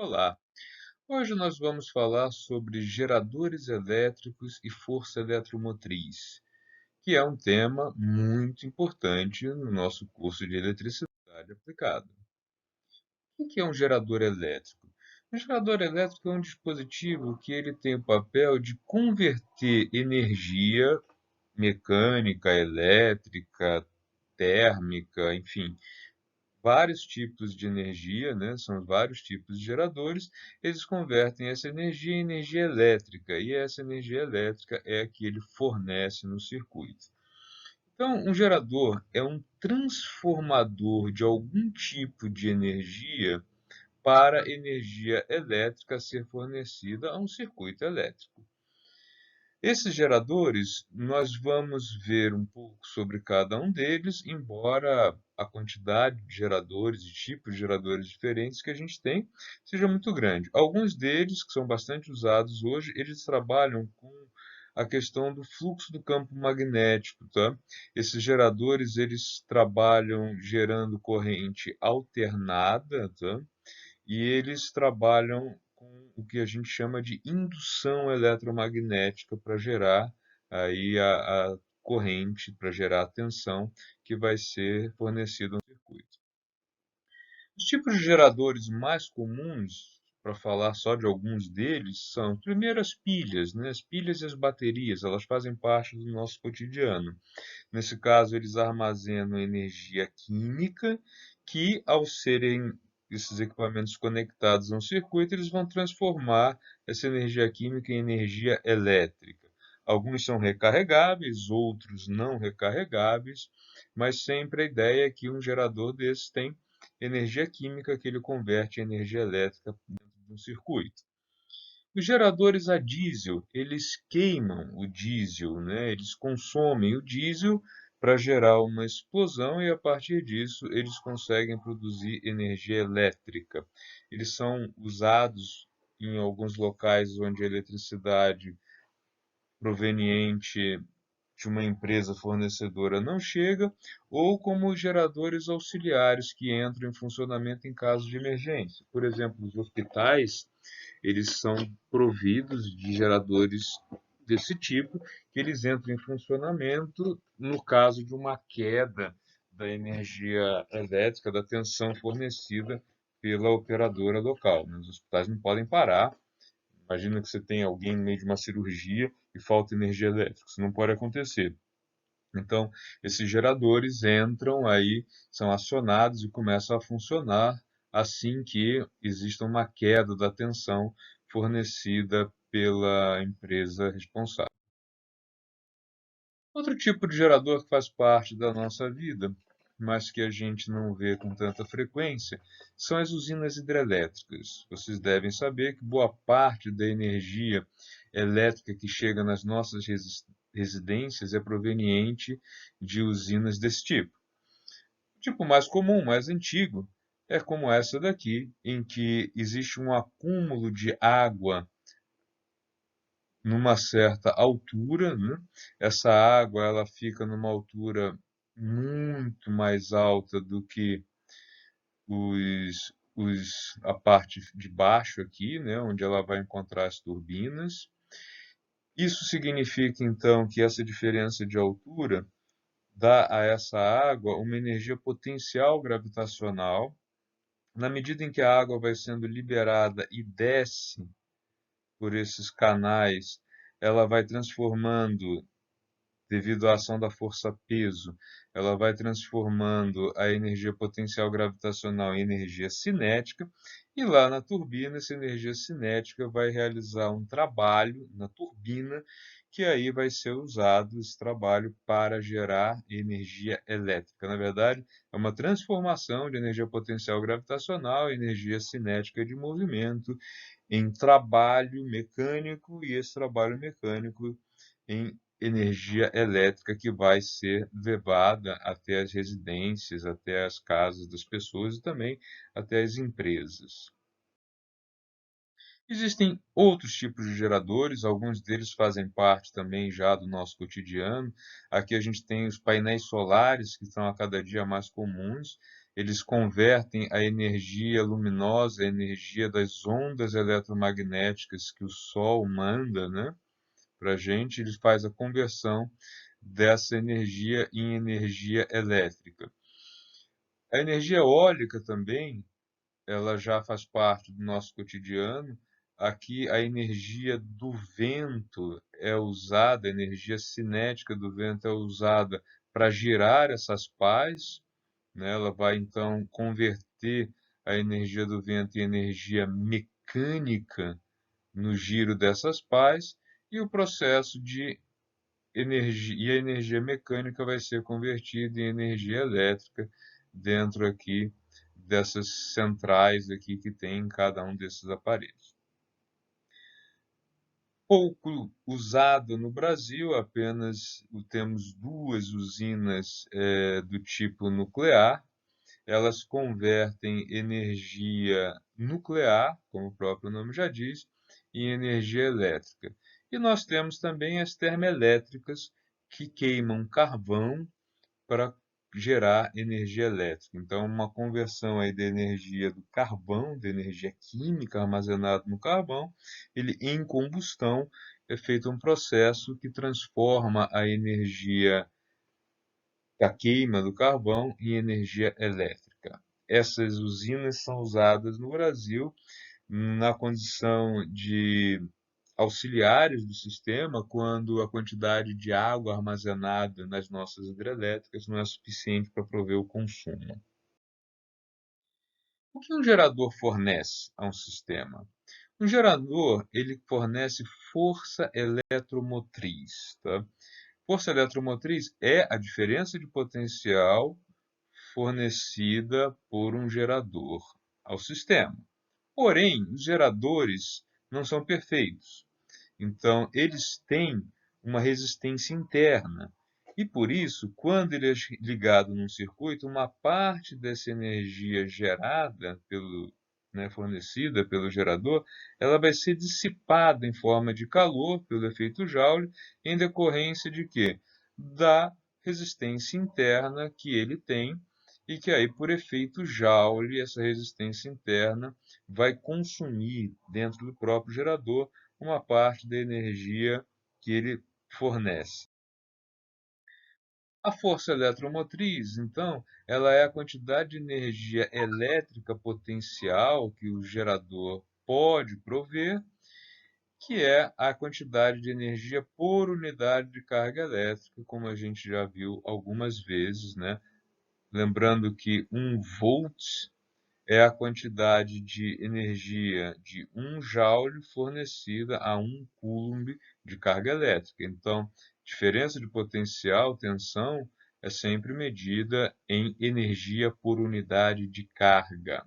Olá, hoje nós vamos falar sobre geradores elétricos e força eletromotriz, que é um tema muito importante no nosso curso de eletricidade aplicada. O que é um gerador elétrico? Um gerador elétrico é um dispositivo que ele tem o papel de converter energia mecânica, elétrica, térmica, enfim, vários tipos de energia, né? São vários tipos de geradores, eles convertem essa energia em energia elétrica, e essa energia elétrica é a que ele fornece no circuito. Então, um gerador é um transformador de algum tipo de energia para energia elétrica ser fornecida a um circuito elétrico. Esses geradores, nós vamos ver um pouco sobre cada um deles, embora a quantidade de geradores e tipos de geradores diferentes que a gente tem seja muito grande. Alguns deles, que são bastante usados hoje, eles trabalham com a questão do fluxo do campo magnético, tá? Esses geradores, eles trabalham gerando corrente alternada, tá? E eles trabalham com o que a gente chama de indução eletromagnética para gerar aí a corrente, para gerar a tensão que vai ser fornecida no circuito. Os tipos de geradores mais comuns, para falar só de alguns deles, são, primeiro, as pilhas, né? As pilhas e as baterias, elas fazem parte do nosso cotidiano. Nesse caso, eles armazenam energia química que, ao serem esses equipamentos conectados a um circuito, eles vão transformar essa energia química em energia elétrica. Alguns são recarregáveis, outros não recarregáveis, mas sempre a ideia é que um gerador desses tem energia química que ele converte em energia elétrica dentro de um circuito. Os geradores a diesel, eles queimam o diesel, né? Eles consomem o diesel para gerar uma explosão e a partir disso eles conseguem produzir energia elétrica. Eles são usados em alguns locais onde a eletricidade proveniente de uma empresa fornecedora não chega, ou como geradores auxiliares que entram em funcionamento em caso de emergência. Por exemplo, os hospitais, eles são providos de geradores desse tipo, que eles entram em funcionamento no caso de uma queda da energia elétrica, da tensão fornecida pela operadora local. Os hospitais não podem parar. Imagina que você tem alguém no meio de uma cirurgia e falta energia elétrica. Isso não pode acontecer. Então, esses geradores entram aí, são acionados e começam a funcionar assim que exista uma queda da tensão fornecida pela empresa responsável. Outro tipo de gerador que faz parte da nossa vida, mas que a gente não vê com tanta frequência, são as usinas hidrelétricas. Vocês devem saber que boa parte da energia elétrica que chega nas nossas residências é proveniente de usinas desse tipo. O tipo mais comum, mais antigo, é como essa daqui, em que existe um acúmulo de água numa certa altura, né? Essa água ela fica numa altura muito mais alta do que a parte de baixo aqui, né? Onde ela vai encontrar as turbinas. Isso significa então que essa diferença de altura dá a essa água uma energia potencial gravitacional. Na medida em que a água vai sendo liberada e desce por esses canais, ela vai transformando, devido à ação da força-peso, ela vai transformando a energia potencial gravitacional em energia cinética, e lá na turbina, essa energia cinética vai realizar um trabalho na turbina, que aí vai ser usado esse trabalho para gerar energia elétrica. Na verdade, é uma transformação de energia potencial gravitacional, energia cinética de movimento, em trabalho mecânico, e esse trabalho mecânico em energia elétrica que vai ser levada até as residências, até as casas das pessoas e também até as empresas. Existem outros tipos de geradores, alguns deles fazem parte também já do nosso cotidiano. Aqui a gente tem os painéis solares, que estão a cada dia mais comuns. eles convertem a energia luminosa, a energia das ondas eletromagnéticas que o Sol manda, né, para a gente, ele faz a conversão dessa energia em energia elétrica. A energia eólica também, ela já faz parte do nosso cotidiano. Aqui a energia do vento é usada, a energia cinética do vento é usada para girar essas pás, né? Ela vai então converter a energia do vento em energia mecânica no giro dessas pás, e o processo de energia, e a energia mecânica vai ser convertida em energia elétrica dentro aqui dessas centrais aqui que tem em cada um desses aparelhos. Pouco usado no Brasil, apenas temos duas usinas do tipo nuclear. Elas convertem energia nuclear, como o próprio nome já diz, em energia elétrica. E nós temos também as termoelétricas, que queimam carvão para gerar energia elétrica. Então, uma conversão aí da energia do carvão, da energia química armazenada no carvão, ele em combustão é feito um processo que transforma a energia da queima do carvão em energia elétrica. Essas usinas são usadas no Brasil na condição de auxiliares do sistema quando a quantidade de água armazenada nas nossas hidrelétricas não é suficiente para prover o consumo. O que um gerador fornece a um sistema? Um gerador, ele fornece força eletromotriz, tá? Força eletromotriz é a diferença de potencial fornecida por um gerador ao sistema. Porém, os geradores não são perfeitos. Então, eles têm uma resistência interna. E por isso, quando ele é ligado num circuito, uma parte dessa energia gerada pelo, né, fornecida pelo gerador, ela vai ser dissipada em forma de calor pelo efeito Joule, em decorrência de quê? Da resistência interna que ele tem, e que aí, por efeito Joule, essa resistência interna vai consumir dentro do próprio gerador uma parte da energia que ele fornece. A força eletromotriz, então, ela é a quantidade de energia elétrica potencial que o gerador pode prover, que é a quantidade de energia por unidade de carga elétrica, como a gente já viu algumas vezes, né? Lembrando que 1 volt é a quantidade de energia de 1 joule fornecida a 1 coulomb de carga elétrica. Então, diferença de potencial, tensão, é sempre medida em energia por unidade de carga.